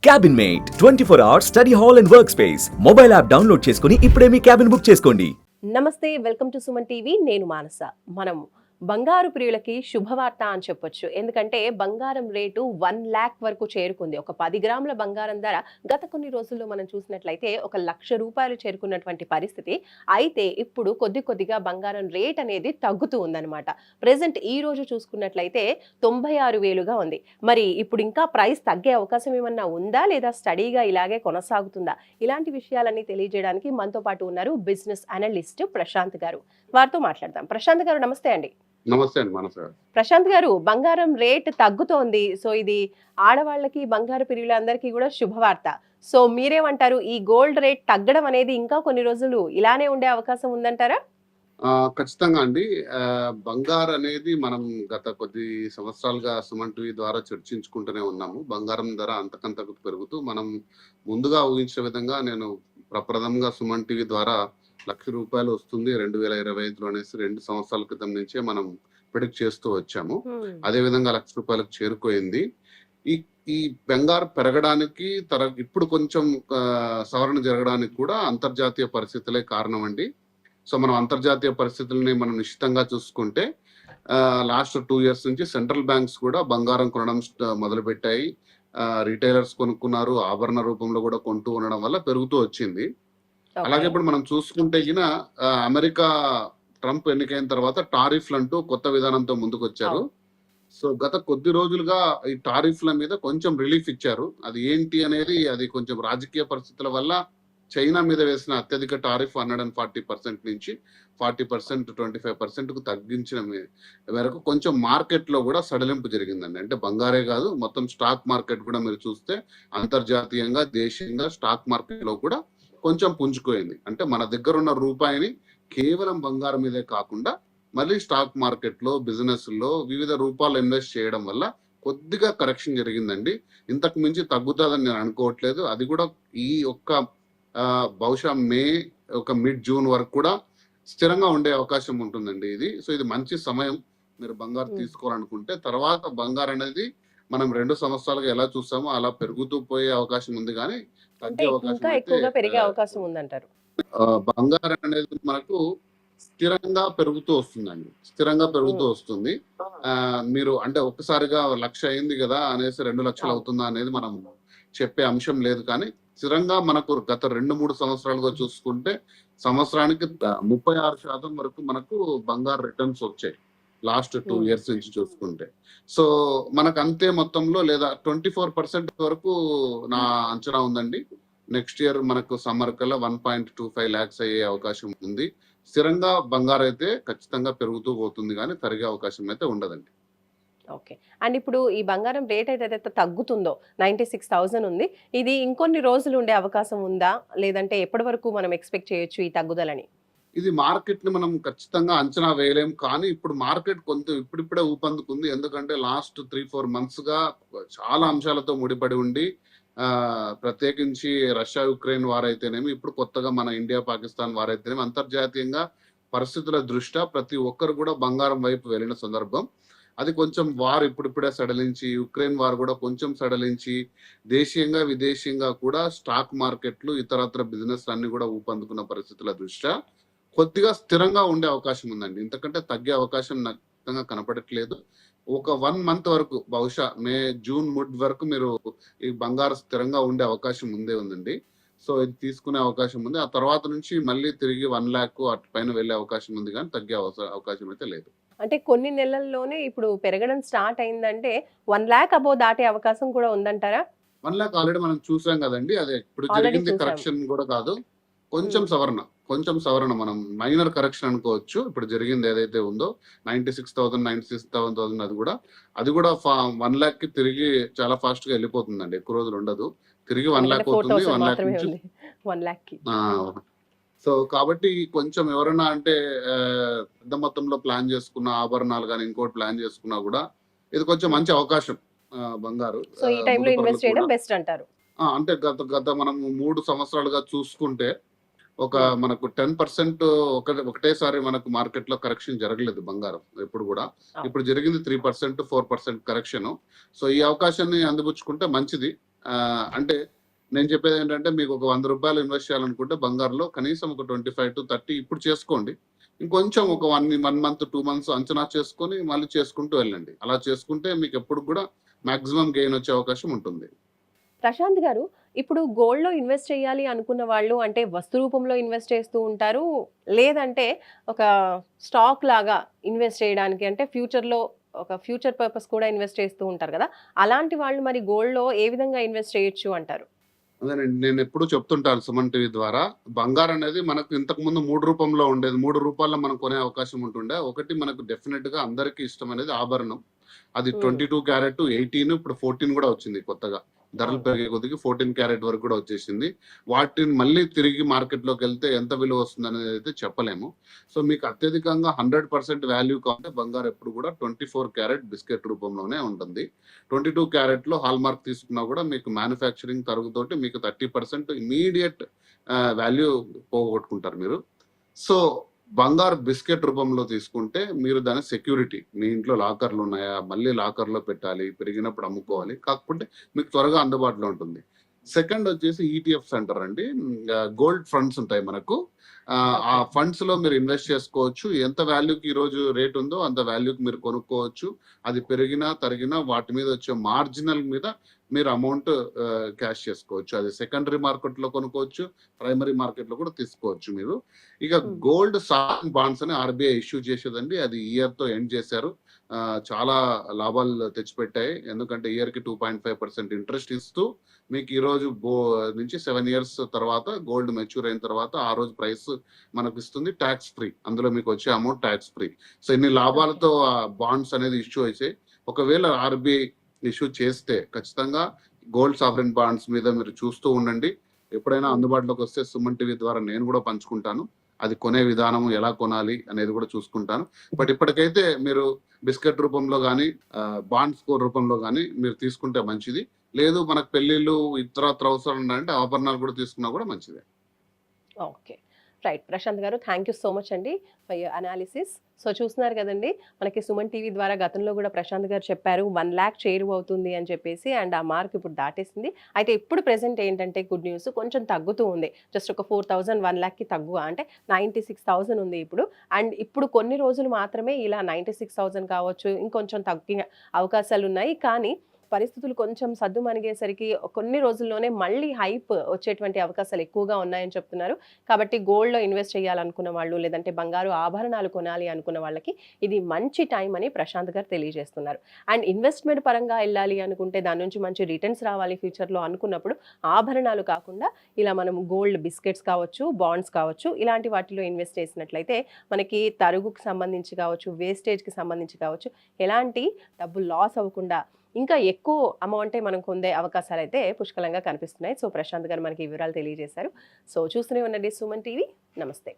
Cabin mate 24 hours study hall and work space mobile app download చేసుకుని ఇప్పుడే మీ cabin book చేసుకోండి. నమస్తే, welcome to Suman TV. నేను మానస. మనం బంగారు ప్రియులకి శుభవార్త అని చెప్పొచ్చు. ఎందుకంటే బంగారం రేటు 1 lakh వరకు చేరుకుంది. ఒక 10 గ్రాముల బంగారం ధర గత కొన్ని రోజుల్లో మనం చూసినట్లయితే 1 లక్ష రూపాయలు చేరుకున్నటువంటి పరిస్థితి. అయితే ఇప్పుడు కొద్ది కొద్దిగా బంగారం రేట్ అనేది తగ్గుతూ ఉందన్నమాట. ప్రెసెంట్ ఈ రోజు చూసుకున్నట్లయితే 96,000గా ఉంది. మరి ఇప్పుడు ఇంకా ప్రైస్ తగ్గే అవకాశం ఏమన్నా ఉందా, లేదా స్టడీగా ఇలాగే కొనసాగుతుందా? ఇలాంటి విషయాలన్నీ తెలియజేయడానికి మనతో పాటు ఉన్నారు బిజినెస్ అనలిస్ట్ ప్రశాంత్ గారు. వారితో మాట్లాడదాం. ప్రశాంత్ గారు, నమస్తే అండి. నమస్తే అండి మనస. ప్రశాంత్ గారు, బంగారం రేట్ తగ్గుతోంది. సో ఇది ఆడవాళ్ళకి, బంగారు ప్రియులందరికీ కూడా శుభవార్త. సో మీరేమంటారు? ఈ గోల్డ్ రేట్ తగ్గడం అనేది ఇంకా కొన్ని రోజులు ఇలానే ఉండే అవకాశం ఉందంటారా? ఖచ్చితంగా అండి. బంగారు అనేది మనం గత కొద్ది సంవత్సరాలుగా సుమన్ టీవీ ద్వారా చర్చించుకుంటూనే ఉన్నాము. బంగారం ధర అంతకంతకు పెరుగుతూ మనం ముందుగా ఊహించిన విధంగా నేను ప్రప్రథమంగా సుమన్ టీవీ ద్వారా ₹1,00,000 వస్తుంది 2025లో అనేసి 2 సంవత్సరాల క్రితం నుంచే మనం ప్రిడిక్ట్ చేస్తూ వచ్చాము. అదే విధంగా ₹1,00,000 చేరుకోయింది. ఈ ఈ బంగారు పెరగడానికి ఇప్పుడు కొంచెం సవరణ జరగడానికి కూడా అంతర్జాతీయ పరిస్థితులే కారణం అండి. సో మనం అంతర్జాతీయ పరిస్థితులని మనం నిశ్చితంగా చూసుకుంటే లాస్ట్ 2 years నుంచి సెంట్రల్ బ్యాంక్స్ కూడా బంగారం కొనడం మొదలుపెట్టాయి. రీటైలర్స్ కొనుక్కున్నారు, ఆభరణ రూపంలో కూడా కొంటూ ఉండడం వల్ల పెరుగుతూ వచ్చింది. అలాగే ఇప్పుడు మనం చూసుకుంటే అమెరికా ట్రంప్ ఎన్నికైన తర్వాత టారిఫ్లు అంటూ కొత్త విధానంతో ముందుకు వచ్చారు. సో గత కొద్ది రోజులుగా ఈ టారిఫ్ల మీద కొంచెం రిలీఫ్ ఇచ్చారు. అది ఏంటి అనేది, అది కొంచెం రాజకీయ పరిస్థితుల వల్ల చైనా మీద వేసిన అత్యధిక టారిఫ్ 140% నుంచి 40%, 25% కు తగ్గించిన మేరకు కొంచెం మార్కెట్ లో కూడా సడలింపు జరిగిందండి. అంటే బంగారే కాదు, మొత్తం స్టాక్ మార్కెట్ కూడా మీరు చూస్తే అంతర్జాతీయంగా, దేశీయంగా స్టాక్ మార్కెట్ లో కూడా కొంచెం పుంజుకోయింది. అంటే మన దగ్గర ఉన్న రూపాయిని కేవలం బంగారం మీదే కాకుండా మళ్ళీ స్టాక్ మార్కెట్ లో, బిజినెస్ లో వివిధ రూపాలు ఇన్వెస్ట్ చేయడం వల్ల కొద్దిగా కరెక్షన్ జరిగిందండి. ఇంతకు మించి తగ్గుతుందని నేను అనుకోవట్లేదు. అది కూడా ఈ ఒక్క బహుశా మే మిడ్ జూన్ వరకు కూడా స్థిరంగా ఉండే అవకాశం ఉంటుందండి ఇది. సో ఇది మంచి సమయం మీరు బంగారు తీసుకోవాలనుకుంటే. తర్వాత బంగారు అనేది మనం 2 సంవత్సరాలుగా ఎలా చూస్తామో అలా పెరుగుతూ పోయే అవకాశం ఉంది, కానీ తగ్గే అవకాశం ఎక్కువగా పెరిగే అవకాశం ఉందంటారు. బంగారం అనేది మనకు స్థిరంగా పెరుగుతూ వస్తుందండి. స్థిరంగా పెరుగుతూ వస్తుంది. మీరు అంటే ఒక్కసారిగా 1,00,000 అయింది కదా అనేసి 2,00,000 అవుతుందా అనేది మనం చెప్పే అంశం లేదు. కానీ స్థిరంగా మనకు గత 2-3 సంవత్సరాలుగా చూసుకుంటే సంవత్సరానికి 36% వరకు మనకు బంగారు రిటర్న్స్ వచ్చాయి లాస్ట్ 2 years నుంచి చూసుకుంటే. సో మనకు అంతే మొత్తంలో లేదా 24% వరకు నా అంచనా ఉందండి. నెక్స్ట్ ఇయర్ మనకు సమ్మర్ కల్లా 1.25 lakhs అయ్యే అవకాశం ఉంది. స్థిరంగా బంగారు అయితే ఖచ్చితంగా పెరుగుతూ పోతుంది, కానీ తరిగే అవకాశం అయితే ఉండదండి. ఓకే. అండ్ ఇప్పుడు ఈ బంగారం రేట్ ఏదైతే తగ్గుతుందో 96,000 ఉంది, ఇది ఇంకొన్ని రోజులు ఉండే అవకాశం ఉందా, లేదంటే ఎప్పటి వరకు మనం ఎక్స్పెక్ట్ చేయొచ్చు ఈ తగ్గుదలని? ఇది మార్కెట్ ని మనం ఖచ్చితంగా అంచనా వేయలేం, కానీ ఇప్పుడు మార్కెట్ కొంత ఇప్పుడిప్పుడే ఊపందుకుంది. ఎందుకంటే లాస్ట్ 3-4 months గా చాలా అంశాలతో ముడిపడి ఉండి, ప్రత్యేకించి రష్యా యుక్రెయిన్ వార్ అయితేనేమి, ఇప్పుడు కొత్తగా మన ఇండియా పాకిస్తాన్ వార్ అయితేనేమి, అంతర్జాతీయంగా పరిస్థితుల దృష్ట్యా ప్రతి ఒక్కరు కూడా బంగారం వైపు వెళ్ళిన సందర్భం. అది కొంచెం వార్ ఇప్పుడిప్పుడే సడలించి, యుక్రెయిన్ వార్ కూడా కొంచెం సడలించి, దేశీయంగా విదేశీయంగా కూడా స్టాక్ మార్కెట్లు, ఇతరత్ర బిజినెస్ అన్ని కూడా ఊపందుకున్న పరిస్థితుల దృష్ట్యా కొద్దిగా స్థిరంగా ఉండే అవకాశం ఉందండి. ఇంతకంటే తగ్గే అవకాశం నాకు కనపడట్లేదు. ఒక 1 month వరకు, బహుశా మే జూన్ మిడ్ వరకు మీరు ఈ బంగారు స్థిరంగా ఉండే అవకాశం ఉందండి. సో ఇది తీసుకునే అవకాశం ఉంది. ఆ తర్వాత నుంచి మళ్ళీ తిరిగి 1 lakh అటు పైన వెళ్ళే అవకాశం ఉంది, కానీ తగ్గే అవకాశం అయితే లేదు. అంటే కొన్ని నెలల్లోనే ఇప్పుడు పెరగడం స్టార్ట్ అయిందంటే 1 lakh అబోవ్ దాటే అవకాశం కూడా ఉందంటారా? 1 lakh ఆల్రెడీ మనం చూసాం కదండి. అదే ఇప్పుడు జరిగింది కరెక్షన్ కూడా కాదు, కొంచెం సవరణ మనం మైనర్ కరెక్షన్ అనుకోవచ్చు. ఇప్పుడు జరిగింది ఏదైతే ఉందో 96,000 అది కూడా 1 lakh కి తిరిగి చాలా ఫాస్ట్ గా వెళ్ళిపోతుందండి. ఎక్కువ రోజులు ఉండదు, తిరిగి 1 lakh అవుతుంది. 1 lakh. సో కాబట్టి కొంచెం ఎవరైనా అంటే పెద్ద మొత్తంలో ప్లాన్ చేసుకున్న ఆభరణాలు కానీ ఇంకోటి ప్లాన్ చేసుకున్నా కూడా ఇది కొంచెం మంచి అవకాశం బంగారు. సో ఈ టైంలో ఇన్వెస్ట్ చేయడం బెస్ట్ అంటారు. అంటే గత మనం 3 సంవత్సరాలుగా చూసుకుంటే మనకు 10% ఒకటేసారి మనకు మార్కెట్ లో కరెక్షన్ జరగలేదు బంగారం ఎప్పుడు కూడా. ఇప్పుడు జరిగింది 3%, 4% కరెక్షన్. సో ఈ అవకాశాన్ని అందిపుచ్చుకుంటే మంచిది. అంటే నేను చెప్పేది ఏంటంటే మీకు ఒక ₹100 ఇన్వెస్ట్ చేయాలనుకుంటే బంగారులో కనీసం ఒక 25-30 ఇప్పుడు చేసుకోండి. ఇంకొంచెం ఒక 1 మంత్, 2 మంత్స్ అంచనా చేసుకొని మళ్ళీ చేసుకుంటూ వెళ్ళండి. అలా చేసుకుంటే మీకు ఎప్పుడు కూడా మాక్సిమం గెయిన్ వచ్చే అవకాశం ఉంటుంది. ప్రశాంత్ గారు, ఇప్పుడు గోల్డ్‌లో ఇన్వెస్ట్ చేయాలి అనుకున్న వాళ్ళు అంటే వస్తు రూపంలో ఇన్వెస్ట్ చేస్తూ ఉంటారు. లేదంటే ఒక స్టాక్ లాగా ఇన్వెస్ట్ చేయడానికి అంటే ఫ్యూచర్‌లో ఒక ఫ్యూచర్ పర్పస్ కూడా ఇన్వెస్ట్ చేస్తూ ఉంటారు కదా! అలాంటి వాళ్ళు మరి గోల్డ్‌లో ఏ విధంగా ఇన్వెస్ట్ చేయొచ్చు అంటారు? అదేనండి. నేనెప్పుడూ చెప్తుంటాను సుమన్ టీవీ ద్వారా. బంగారనేది మనకు ఇంతకుముందు 3 రూపంలో ఉండేది. 3 రూపాల్లో మనం కొనే అవకాశం ఉంటుండే. ఒకటి మనకు డెఫినిట్‌గా అందరికీ ఇష్టమనేది ఆభరణం. అది హ్మ్. 22 క్యారెట్, 18 ఇప్పుడు 14 గూడా వచ్చింది కొత్తగా. ధరలు అవును. పెరిగే కొద్దికి 14 క్యారెట్ వరకు కూడా వచ్చేసింది. వాటిని మళ్ళీ తిరిగి మార్కెట్‌లోకెళ్తే ఎంత విలువ వస్తుందనేదైతే చెప్పలేము. సో, మీకు అత్యధికంగా 100% వాల్యూ కావాలంటే బంగారం ఎప్పుడు కూడా 24 క్యారెట్ బిస్కెట్ రూపంలోనే ఉంటుంది. 22 క్యారెట్‌లో హాల్‌మార్క్ తీసుకున్నా కూడా మీకు మ్యానుఫ్యాక్చరింగ్ తరుగుతోటి మీకు 30% ఇమ్మీడియేట్ వాల్యూ పోగొట్టుకుంటారు మీరు. సో, బంగారు బిస్కెట్ రూపంలో తీసుకుంటే మీరు దాని సెక్యూరిటీ. మీ ఇంట్లో లాకర్‌లున్నాయా? మళ్ళీ లాకర్‌లో పెట్టాలి. పెరిగినప్పుడు అమ్ముకోవాలి. కాకపోతే మీకు త్వరగా అందుబాటులో ఉంటుంది. సెకండ్ వచ్చేసి ఈటీఎఫ్స్ అంటారండి. గోల్డ్ ఫండ్స్ ఉంటాయి మనకు. ఆ ఓకే. ఫండ్స్‌లో మీరు ఇన్వెస్ట్ చేసుకోవచ్చు. ఎంత వాల్యూకి ఈరోజు రేట్ ఉందో అంత వాల్యూకి మీరు కొనుక్కోవచ్చు. అది పెరిగినా, తరిగినా వాటి మీద వచ్చే మార్జినల్ మీద మీరు అమౌంట్ క్యాష్ చేసుకోవచ్చు. అది సెకండరీ మార్కెట్‌లో కొనుక్కోవచ్చు. ప్రైమరీ మార్కెట్‌లో కూడా తీసుకోవచ్చు మీరు. ఇక హ్మ్. గోల్డ్ సావరెన్ బాండ్స్ అని ఆర్‌బీఐ ఇష్యూ చేసేదండి. అది ఈ ఇయర్‌తో ఎండ్ చేశారు. చాలా లాభాలు తెచ్చిపెట్టాయి. ఎందుకంటే ఇయర్‌కి 2.5% ఇంట్రెస్ట్ ఇస్తూ మీకు ఈరోజు నుంచి 7 ఇయర్స్ తర్వాత గోల్డ్ మెచ్యూర్ అయిన తర్వాత ఆ రోజు ప్రైస్ మనకిస్తుంది టాక్స్ ఫ్రీ. అందులో మీకొచ్చే అమౌంట్ టాక్స్ ఫ్రీ. సో, ఇన్ని ఓకే. లాభాలతో బాండ్స్ అనేది ఇష్యూ అయిసాయి. ఒకవేళ ఆర్‌బీఐ ఇష్యూ చేస్తే ఖచ్చితంగా గోల్డ్ సావరెన్ బాండ్స్ మీద మీరు చూస్తూ ఉండండి. ఎప్పుడైనా హ్మ్. అందుబాటులోకొస్తే సుమన్ టీవీ ద్వారా నేను కూడా పంచుకుంటాను. అది కొనే విధానం ఎలా కొనాలి అనేది కూడా చూసుకుంటాను. బట్ ఇప్పటికైతే మీరు బిస్కెట్ రూపంలో గాని, బాండ్స్ రూపంలో గాని మీరు తీసుకుంటే మంచిది. లేదు మనకు పెళ్ళిళ్ళు ఇతరత్ర అవసరాలు ఉన్నాయంటే ఆభరణాలు కూడా తీసుకున్నా కూడా మంచిదే. ఓకే. రైట్. ప్రశాంత్ గారు, థ్యాంక్ యూ సో మచ్ అండి ఫర్ యూర్ అనాలిసిస్. సో, చూస్తున్నారు కదండీ! మనకి సుమన్ టీవీ ద్వారా గతంలో గూడా ప్రశాంత్ గారు చెప్పారు 1,00,000 చేరువవుతుంది అని చెప్పేసి. అండ్ ఆ మార్క్ ఇప్పుడు దాటేసింది. అయితే ఇప్పుడు ప్రెజెంట్ ఏంటంటే గుడ్ న్యూస్ కొంచెం తగ్గుతూ ఉంది. జస్ట్ ఒక 4,000 1,00,000కి తగ్గువ. అంటే 96,000 ఉంది ఇప్పుడు. అండ్ ఇప్పుడు కొన్ని రోజులు మాత్రమే ఇలా 96,000 కావచ్చు, ఇంకొంచెం తగ్గే అవకాశాలున్నాయి. కానీ పరిస్థితులు కొంచెం సద్దుమణిగేసరికి కొన్ని రోజుల్లోనే మళ్ళీ హైప్ వచ్చేటువంటి అవకాశాలు ఎక్కువగా ఉన్నాయని చెప్తున్నారు. కాబట్టి గోల్డ్‌లో ఇన్వెస్ట్ చేయాలనుకున్న వాళ్ళు, లేదంటే బంగారు ఆభరణాలు కొనాలి అనుకున్న వాళ్ళకి ఇది మంచి టైం అని ప్రశాంత్ గారు తెలియజేస్తున్నారు. అండ్ ఇన్వెస్ట్‌మెంట్ పరంగా ఎళ్ళాలి అనుకుంటే దాని నుంచి మంచి రిటర్న్స్ రావాలి ఫ్యూచర్‌లో అనుకున్నప్పుడు ఆభరణాలు కాకుండా ఇలా మనం గోల్డ్ బిస్కెట్స్ కావచ్చు, బాండ్స్ కావచ్చు, ఇలాంటి వాటిలో ఇన్వెస్ట్ చేసినట్లయితే మనకి తరుగుకు సంబంధించి కావచ్చు, వేస్టేజ్‌కి సంబంధించి కావచ్చు, ఎలాంటి డబ్బు లాస్ అవ్వకుండా ఇంకా ఎక్కువ అమౌంటే మనం పొందే అవకాశాలైతే పుష్కలంగా కనిపిస్తున్నాయి. సో, ప్రశాంత్ గారు మనకి ఈ వివరాలు తెలియజేశారు. సో, చూస్తూనే ఉండండి సుమన్ టీవీ. నమస్తే.